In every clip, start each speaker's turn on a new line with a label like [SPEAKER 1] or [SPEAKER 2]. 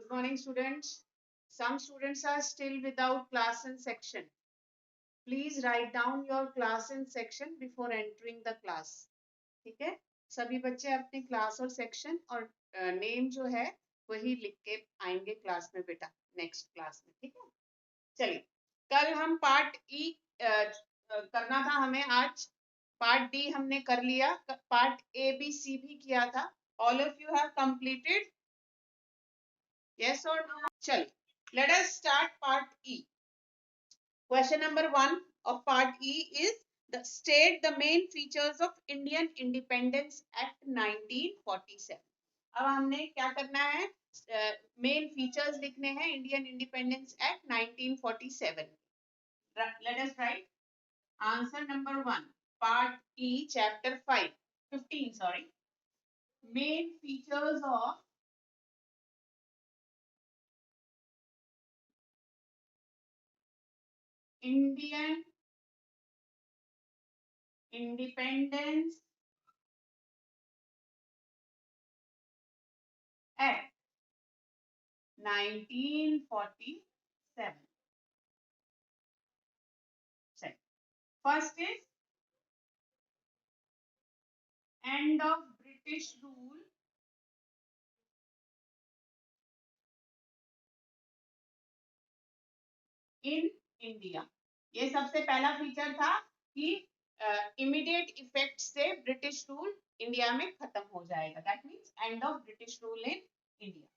[SPEAKER 1] Good morning, students. Some students are still without class and section. Please write down your class and section before entering the class. ठीक है? सभी बच्चे अपने class और section और name जो है वही लिख के आएंगे क्लास में बेटा, नेक्स्ट क्लास में, ठीक है? चलिए, कल हम पार्ट ई करना था हमें, आज पार्ट डी हमने कर लिया, पार्ट ए बी सी भी किया था. All of you have completed? Yes or no? Chal. Let us start part E. Question number 1 of part E is state the main features of Indian Independence Act 1947. अब हमने क्या करना है? Main features लिखने हैं Indian independence act 1947. Let us write answer number 1. Part E, chapter 5, 15. Sorry. Main features of Indian Independence Act 1947. First is end of British rule in India. ये सबसे पहला फीचर था कि इमीडिएट इफेक्ट से British rule India में खत्म हो जाएगा. That means and of British rule in India.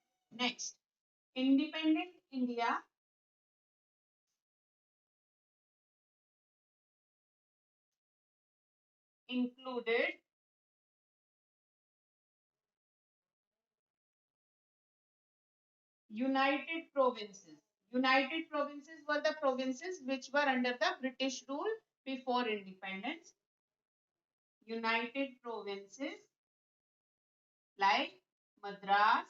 [SPEAKER 1] Next, independent India included United Provinces. United Provinces were the provinces which were under the British rule before independence. United Provinces like Madras,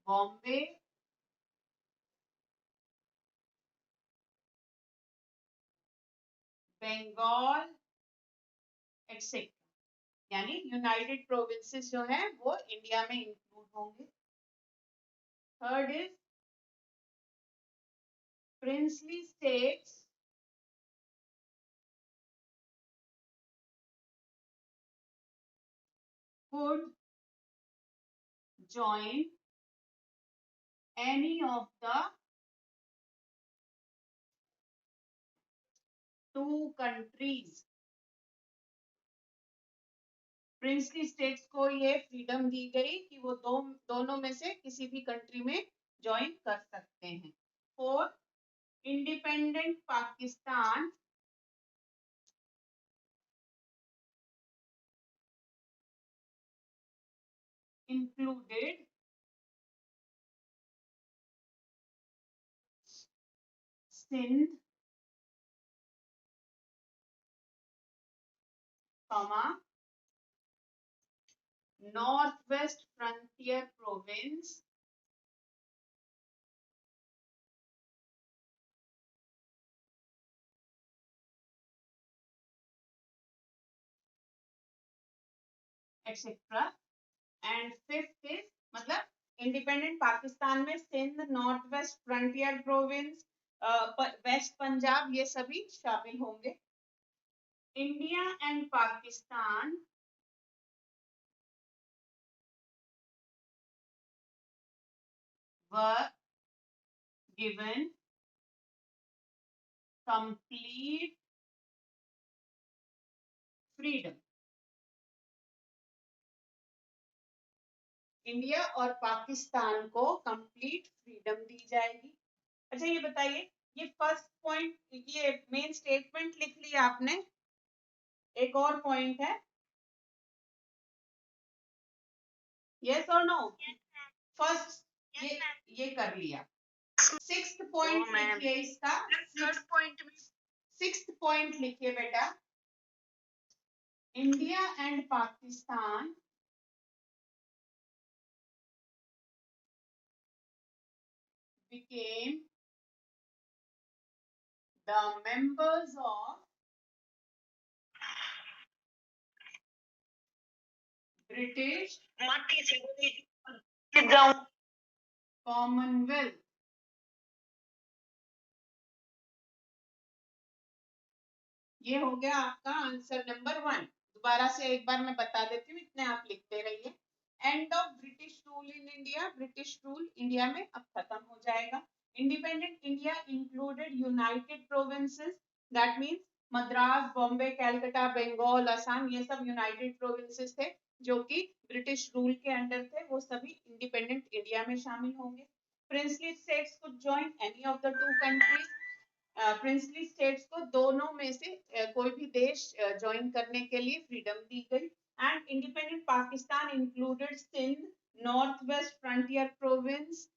[SPEAKER 1] Bombay, Bengal, etc. यानी United provinces जो है वो India में include होंगे. Third is princely states could join any of the two countries. Princely states को ये freedom दी गई कि वो दोनों में से किसी भी कंट्री में ज्वाइन कर सकते हैं. Fourth, independent Pakistan included Sindh, Northwest Frontier Province, etc. And fifth is मतलब इंडिपेंडेंट पाकिस्तान में Sindh, north west frontier province, west Punjab, ये सभी शामिल होंगे. India and Pakistan were given complete freedom. India और पाकिस्तान को कंप्लीट फ्रीडम दी जाएगी. अच्छा ये बताइए, ये फर्स्ट पॉइंट, ये मेन स्टेटमेंट लिख लिया आपने. एक और पॉइंट है, यस और नो? फर्स्ट ये कर लिया. सिक्स्थ पॉइंट लिखिए इसका. सिक्स्थ पॉइंट लिखिए बेटा. India and Pakistan became the members of British जाऊं। कॉमनवेल्थ, ये हो गया आपका आंसर नंबर 1। दोबारा से एक बार मैं बता देती हूँ, इतने आप लिखते रहिए। End of British rule in India, British rule India में अब खत्म हो जाएगा। Independent India included united provinces, that means Madras, Bombay, Calcutta, Bengal, Assam, ये सब यूनाइटेड प्रोविंसेस थे जो कि ब्रिटिश रूल के अंडर थे, वो सभी इंडिपेंडेंट इंडिया में शामिल होंगे। Princely states could join any of the two countries, princely states को दोनों में से कोई भी देश ज्वाइन करने के लिए फ्रीडम दी गई। And independent Pakistan included Sindh, north west frontier province,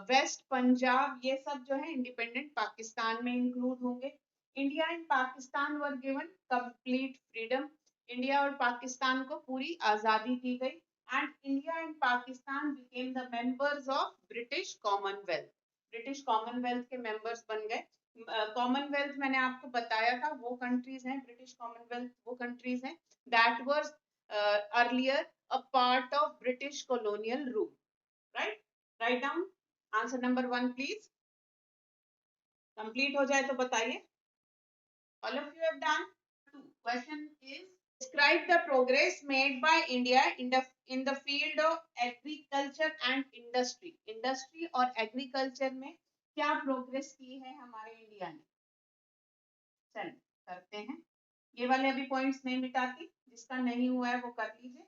[SPEAKER 1] west Punjab, ये सब जो है इंडिपेंडेंट पाकिस्तान में इंक्लूड होंगे। India and Pakistan were given complete freedom, India और पाकिस्तान को पूरी आजादी दी गई। And India and Pakistan became the members of British commonwealth, British commonwealth के मेंबर्स बन गए। कॉमनवेल्थ मैंने आपको बताया था, वो कंट्रीज हैं, ब्रिटिश कॉमनवेल्थ वो कंट्रीज हैं that was earlier a part of British colonial rule, right. Write down answer number 1 please. Complete हो जाए तो बताइए। All of you have done. Question is describe the progress made by India in the field of agriculture and industry, industry और agriculture में क्या progress की है हमारे इंडिया ने। चलिए करते हैं, ये वाले अभी पॉइंट्स नहीं मिटाती, जिसका नहीं हुआ है वो कर लीजिए।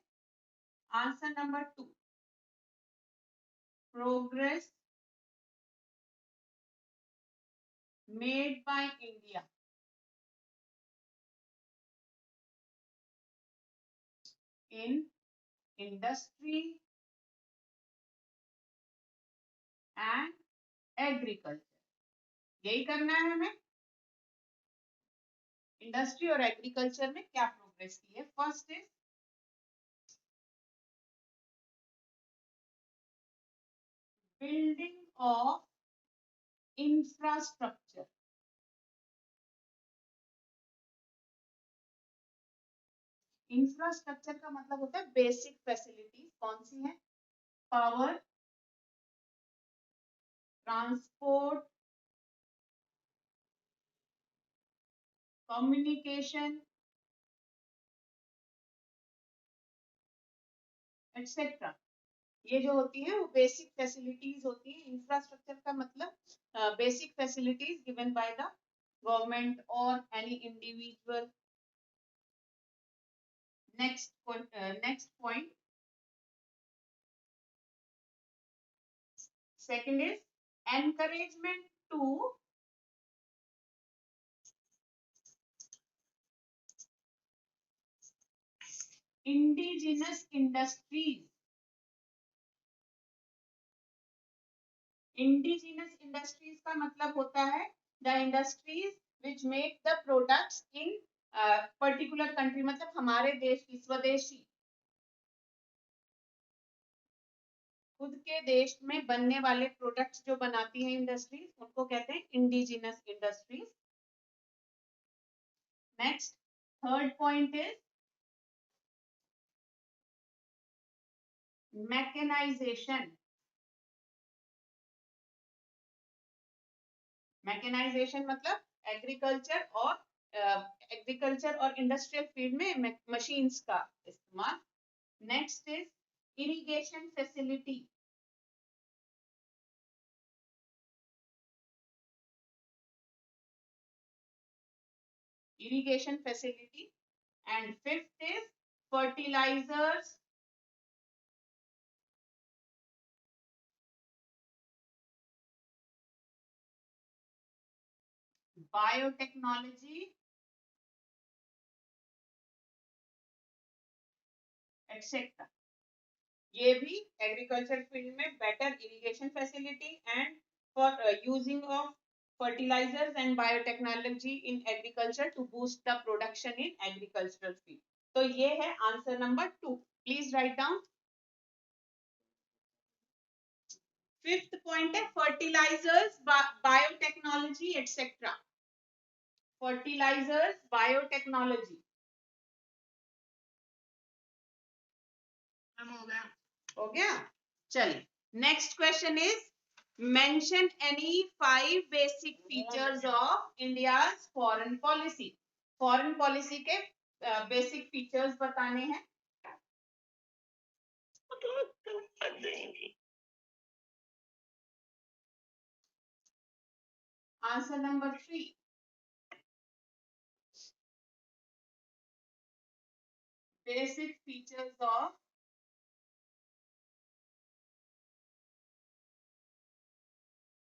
[SPEAKER 1] Answer number 2, progress made by India in industry and agriculture, यही करना है हमें। इंडस्ट्री और एग्रीकल्चर में क्या प्रोग्रेस की है। First is building of infrastructure, infrastructure का मतलब होता है बेसिक फैसिलिटीज। कौन सी है। पावर, ट्रांसपोर्ट, कम्युनिकेशन एक्सेट्रा, ये जो होती है वो बेसिक फैसिलिटीज होती है। इंफ्रास्ट्रक्चर का मतलब basic facilities given by the government और any individual. Next point, second is encouragement to indigenous industries. Indigenous industries का मतलब होता है the industries which make the products in particular country, मतलब हमारे देश की स्वदेशी, खुद के देश में बनने वाले प्रोडक्ट्स जो बनाती हैं इंडस्ट्रीज, उनको कहते हैं indigenous industries. Next third point is mechanisation. Mechanisation मतलब एग्रीकल्चर और इंडस्ट्रियल फील्ड में मशीन्स का इस्तेमाल। Next is irrigation facility, irrigation facility, and fifth is fertilizers, biotechnology etc. ये भी एग्रीकल्चर फील्ड में better irrigation facility and for using of fertilizers and biotechnology in agriculture to boost the production in agricultural field. तो ये है answer number 2, please write down. Fifth point है fertilisers, biotechnology etcetera. Fertilisers, biotechnology हो गया। चलिए, next question is mention any 5 basic features of India's foreign policy. Foreign policy के basic features बताने हैं। Answer number 3, basic features of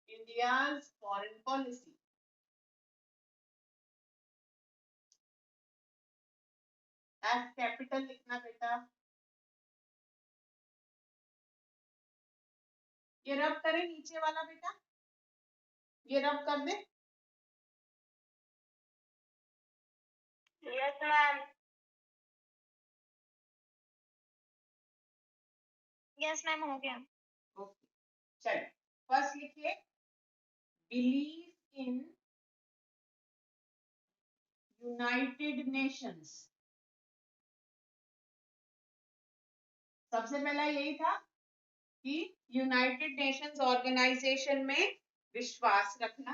[SPEAKER 1] India's foreign policy. F capital लिखना बेटा। ये रब करे नीचे वाला बेटा, ये रब कर दे।
[SPEAKER 2] Yes ma'am. यस मैम, हो गया।
[SPEAKER 1] ओके, चलिए फर्स्ट लिखिए, बिलीव इन यूनाइटेड नेशंस। सबसे पहला यही था कि यूनाइटेड नेशंस ऑर्गेनाइजेशन में विश्वास रखना।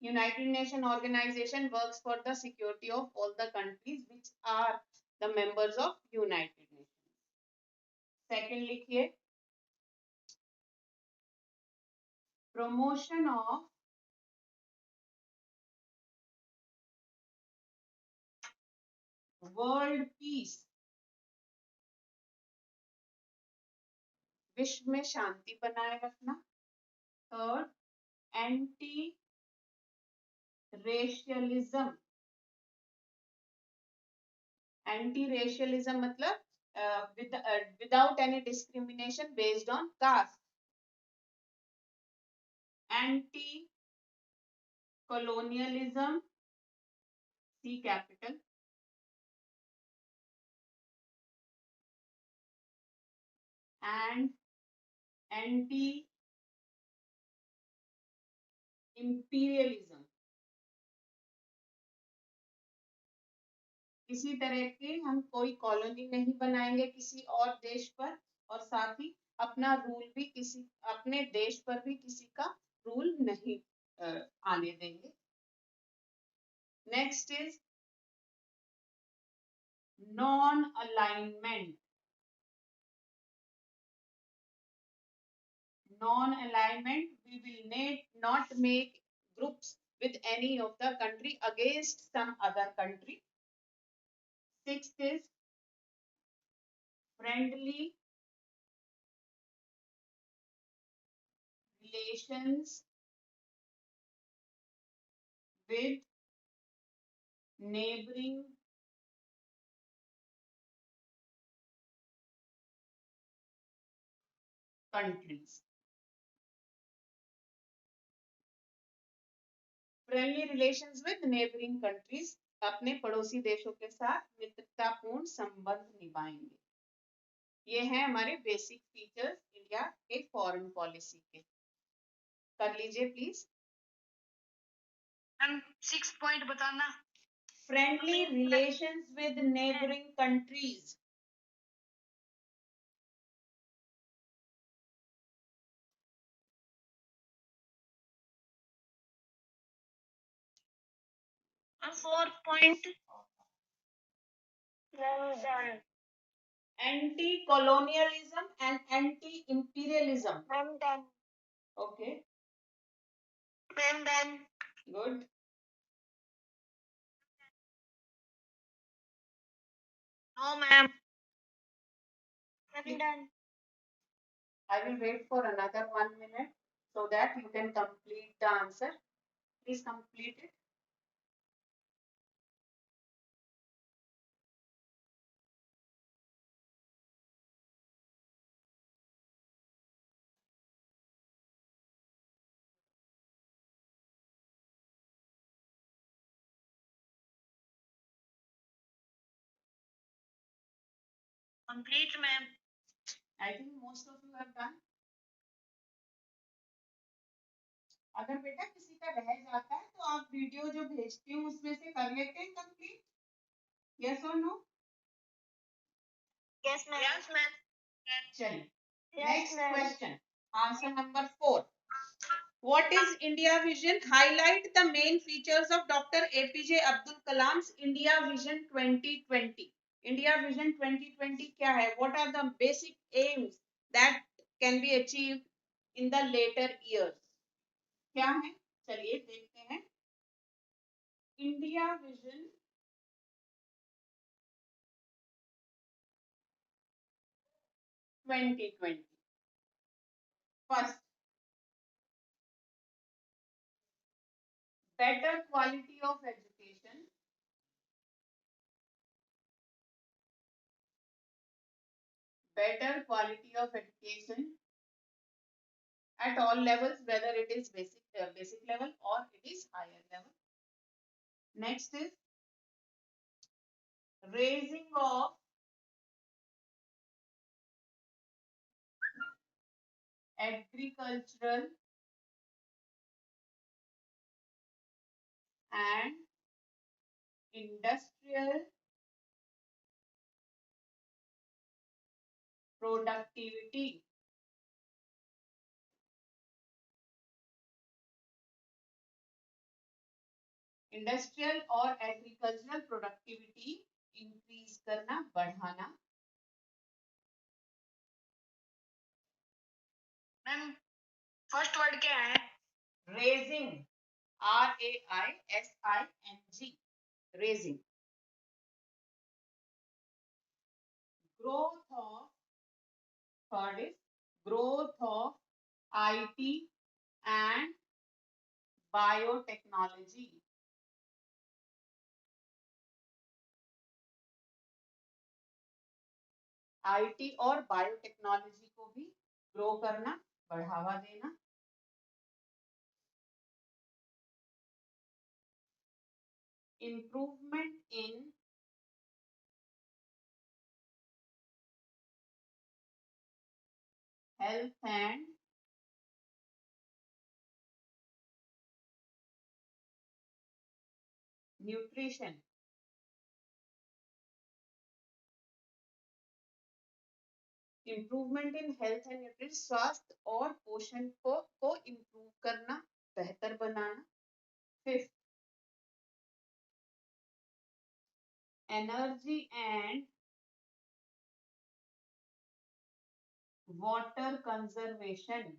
[SPEAKER 1] United nation organisation works for the security of all the countries which are the members of United nations. Second लिखिए, प्रमोशन ऑफ वर्ल्ड पीस, विश्व में शांति बनाए रखना। Third, anti racialism. Anti racialism मतलब without any discrimination based on caste. Anti colonialism, C capital, and anti imperialism। किसी तरह के हम कोई कॉलोनी नहीं बनाएंगे किसी और देश पर, और साथ ही अपना रूल भी किसी अपने देश पर भी किसी का रूल नहीं आने देंगे। Next is non alignment. Non-alignment, we will not make groups with any of the country against some other country. Sixth is friendly relations with neighboring countries। Friendly relations with neighbouring countries, अपने पड़ोसी देशों के साथ मित्रतापूर्ण संबंध निभाएंगे। ये हैं हमारे बेसिक फीचर्स इंडिया के फॉरेन पॉलिसी के। कर लीजिए प्लीज।
[SPEAKER 2] हम 6 पॉइंट बताना।
[SPEAKER 1] Friendly relations with neighbouring countries.
[SPEAKER 2] और 4 point done.
[SPEAKER 1] Anti-colonialism and anti-imperialism.
[SPEAKER 2] Ma'am done.
[SPEAKER 1] Okay,
[SPEAKER 2] ma'am done.
[SPEAKER 1] good.
[SPEAKER 2] No ma'am. Ma'am done.
[SPEAKER 1] I will wait for another 1 minute so that you can complete the answer. Please complete it.
[SPEAKER 2] Complete ma'am.
[SPEAKER 1] I think most of you have done. अगर बेटा किसी का रह जाता है तो आप video जो भेजती हूँ उसमें से कर लेते हैं complete. Yes or no?
[SPEAKER 2] Yes ma'am. Yes ma'am.
[SPEAKER 1] चलिए, Next question. Answer number 4. What is India Vision? Highlight the main features of Dr. APJ Abdul Kalam's India Vision 2020. India Vision 2020 क्या है? What are the basic aims that can be achieved in the later years? क्या है? चलिए देखते हैं. India Vision 2020. First, better quality of education. Better quality of education at all levels, whether it is basic level or it is higher level. Next is raising of agricultural and industrial productivity. Industrial और agricultural productivity increase करना, बढ़ाना.
[SPEAKER 2] Ma'am first word क्या है?
[SPEAKER 1] Raising, RAISING, raising. Growth of, third is growth of IT and biotechnology. IT और biotechnology को भी grow करना, बढ़ावा देना. Improvement in health and nutrition. Improvement in health and nutrition, स्वास्थ्य और पोषण को इम्प्रूव करना, बेहतर बनाना. Fifth, energy and water conservation.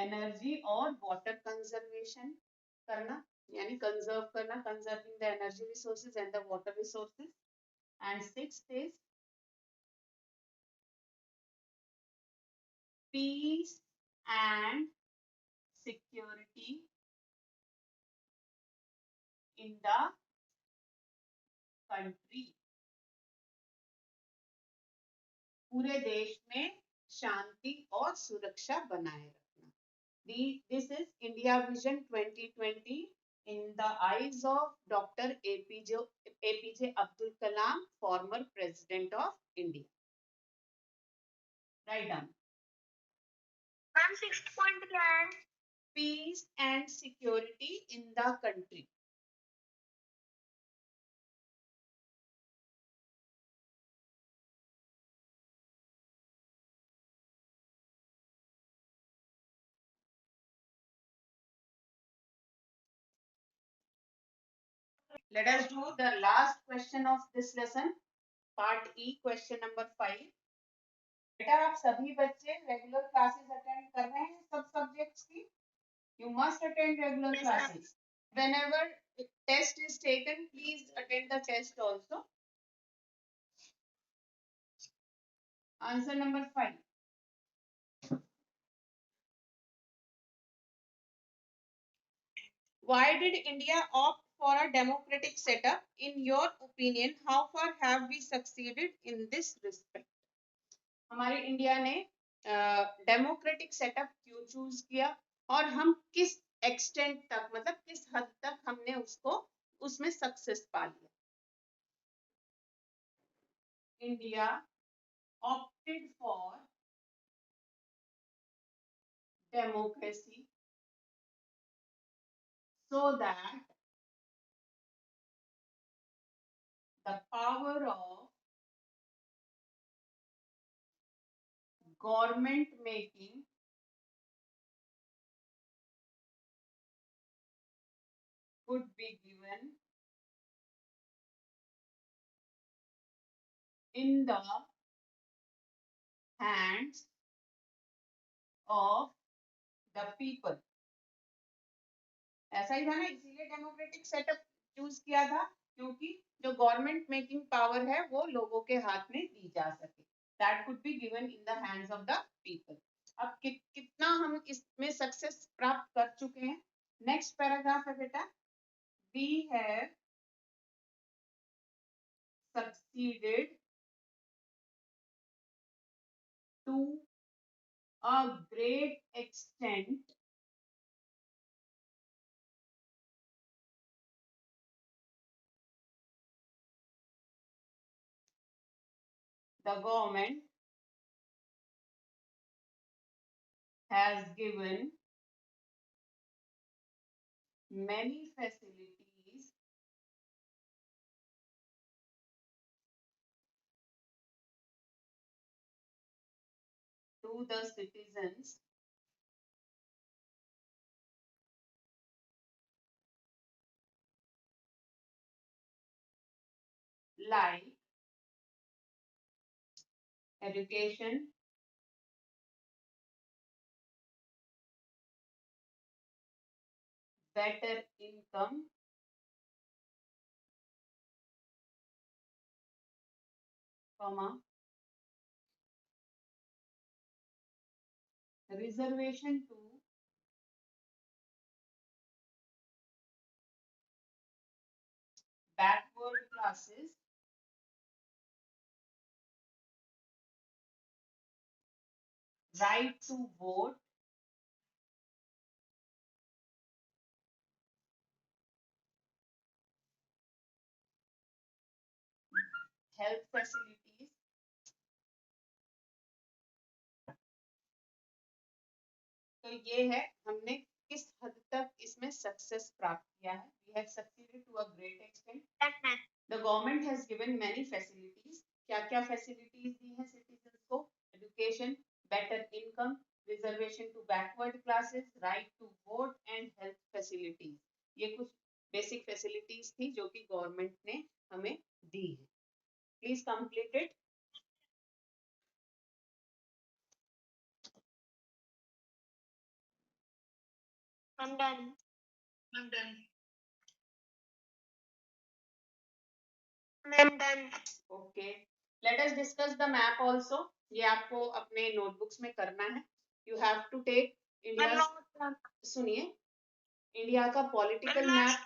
[SPEAKER 1] Energy और वाटर कंजर्वेशन करना, यानी कंजर्व करना, conserving the energy resources and the water resources. And sixth is peace and security in the country. पूरे देश में शांति और सुरक्षा बनाए रखना. This is India Vision 2020 in the eyes of Dr. APJ Abdul Kalam, former President of India. Write down.
[SPEAKER 2] Ma'am sixth point क्या है?
[SPEAKER 1] Peace and security in the country. Let us do the last question of this lesson, part E, question number 5. बेटा आप सभी बच्चे regular classes attend कर रहे हैं सब सब्जेक्ट्स की? You must attend regular
[SPEAKER 2] Yes, ma'am.
[SPEAKER 1] classes. Whenever test is taken, please attend the test also. Answer number 5. Why did India opt for a democratic setup? In your opinion, how far have we succeeded in this respect? हमारे India ने democratic setup क्यों choose किया और हम किस extent तक, मतलब किस हद तक हमने उसमें सक्सेस पा लिया. India opted for democracy so that the power of government making could be given in the hands of the people. ऐसा ही था ना, इसीलिए डेमोक्रेटिक सेटअप चूज किया था, क्योंकि जो गवर्नमेंट मेकिंग पावर है वो लोगों के हाथ में दी जा सके. That could be given in the hands of the people. अब कितना हम इसमें सक्सेस प्राप्त कर चुके हैं. नेक्स्ट पैराग्राफ है बेटा. We have succeeded to a great extent the government has given many facilities to the citizens like education, better income, reservation to backward classes, right to vote, health facilities. तो ये है हमने किस हद तक इसमें सक्सेस प्राप्त किया है. We have succeeded to a great extent. The government has given many facilities. क्या-क्या facilities दी हैं citizens को? Education, better income, reservation to backward classes, right to vote and health facilities. ये कुछ basic facilities थी जो कि government ने हमें दी है. Please complete it.
[SPEAKER 2] I'm done. I'm done. I'm done.
[SPEAKER 1] Okay. Let us discuss the map also. ये आपको अपने notebooks में करना है. You have to take India's. सुनिए, इंडिया का political map.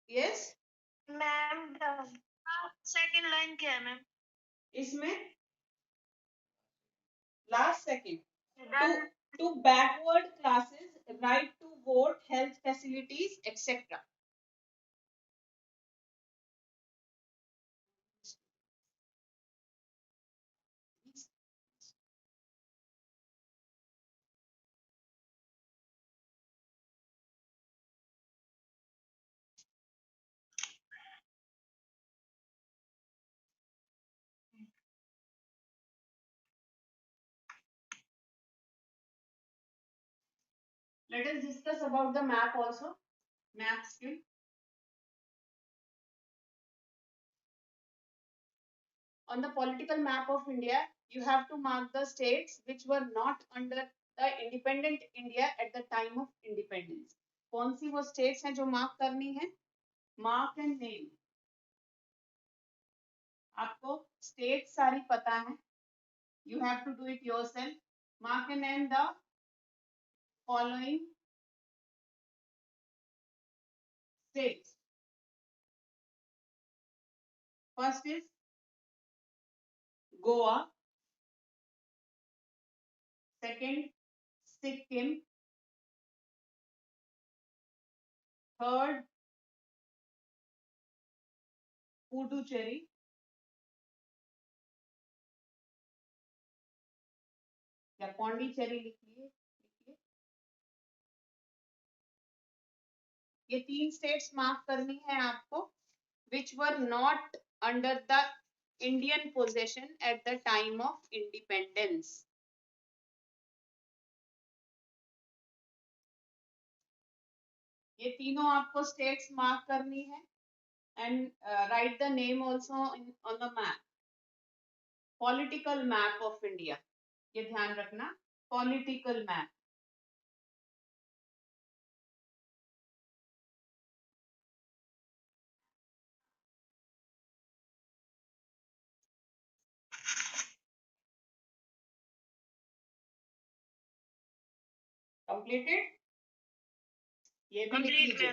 [SPEAKER 1] Yes
[SPEAKER 2] ma'am second line क्या है मैम?
[SPEAKER 1] इसमें last second to backward classes, right to vote, health facilities, etc. Let us discuss about the map also. Map skill. On the political map of India, you have to mark the states which were not under the independent India at the time of independence. कौन सी वो states हैं जो mark करनी है? Mark and name. आपको states सारी पता है. You have to do it yourself. Mark and name the following states. First is Goa. Second, Sikkim. Third, Puducherry. या पौंडीचेरी लिखिए. ये तीन स्टेट्स मार्क करनी है आपको. which were not under the Indian possession at the time of independence. ये तीनों आपको स्टेट्स मार्क करनी है and write the name also on the map. Political map of India. ये ध्यान रखना, political map. Completed? ये भी लिख लीजिए,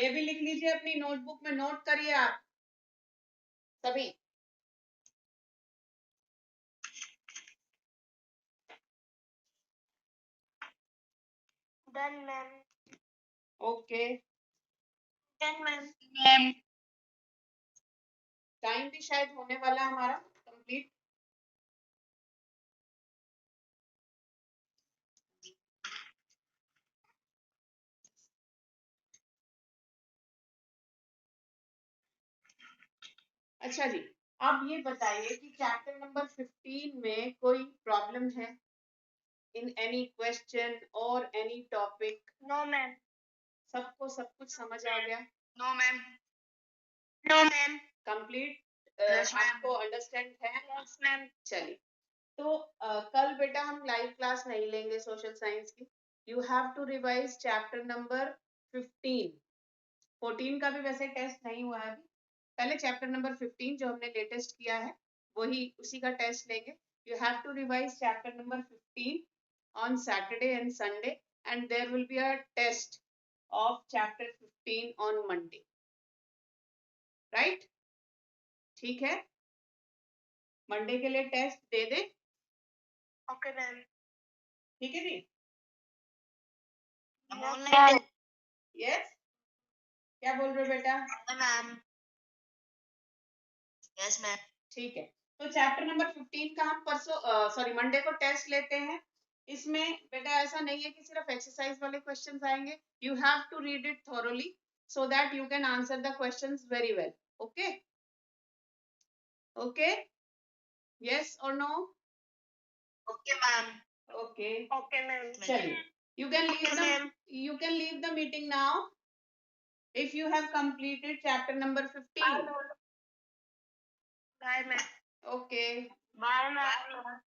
[SPEAKER 1] ये भी लिख लीजिए अपनी नोटबुक में, नोट करिए आप सभी.
[SPEAKER 2] Done, ma'am.
[SPEAKER 1] Okay.
[SPEAKER 2] Done, ma'am.
[SPEAKER 1] Time भी शायद होने वाला है हमारा कंप्लीट. अच्छा जी, अब ये बताइए कि चैप्टर नंबर 15 में कोई प्रॉब्लम है इन एनी क्वेश्चन और एनी टॉपिक?
[SPEAKER 2] No, ma'am.
[SPEAKER 1] सबको सब कुछ समझ आ गया?
[SPEAKER 2] No, ma'am. No, ma'am.
[SPEAKER 1] Complete
[SPEAKER 2] Yes, ma'am.
[SPEAKER 1] आपको अंडरस्टैंड है?
[SPEAKER 2] Yes, ma'am.
[SPEAKER 1] चलिए, तो कल बेटा हम लाइव क्लास नहीं लेंगे सोशल साइंस की. You have to revise chapter number 15. 14 का भी वैसे टेस्ट नहीं हुआ है अभी. पहले चैप्टर नंबर 15 जो हमने लेटेस्ट किया है वही उसी का टेस्ट लेंगे. You have to revise chapter number 15 on Saturday and Sunday, and there will be a test of chapter 15 on Monday. Right? ठीक है, मंडे के लिए टेस्ट दे दे.
[SPEAKER 2] Okay, ma'am.
[SPEAKER 1] ठीक है जी.
[SPEAKER 2] I'm online.
[SPEAKER 1] यस, क्या बोल रहे हो बेटा?
[SPEAKER 2] Ma'am. Yes, ma'am.
[SPEAKER 1] ठीक है, तो चैप्टर नंबर 15 का हम परसों सॉरी मंडे को टेस्ट लेते हैं. इसमें बेटा ऐसा नहीं है कि सिर्फ एक्सरसाइज वाले क्वेश्चंस आएंगे. You have to read it thoroughly so that you can answer the questions very well. Okay? Okay? Yes or no?
[SPEAKER 2] Okay, ma'am.
[SPEAKER 1] Okay.
[SPEAKER 2] Okay, ma'am.
[SPEAKER 1] चलिए, you can leave
[SPEAKER 2] Okay,
[SPEAKER 1] the
[SPEAKER 2] ma'am.
[SPEAKER 1] you can leave the meeting now if you have completed chapter number 15.
[SPEAKER 2] Bye, ma'am.
[SPEAKER 1] Okay.
[SPEAKER 2] Bye, ma'am.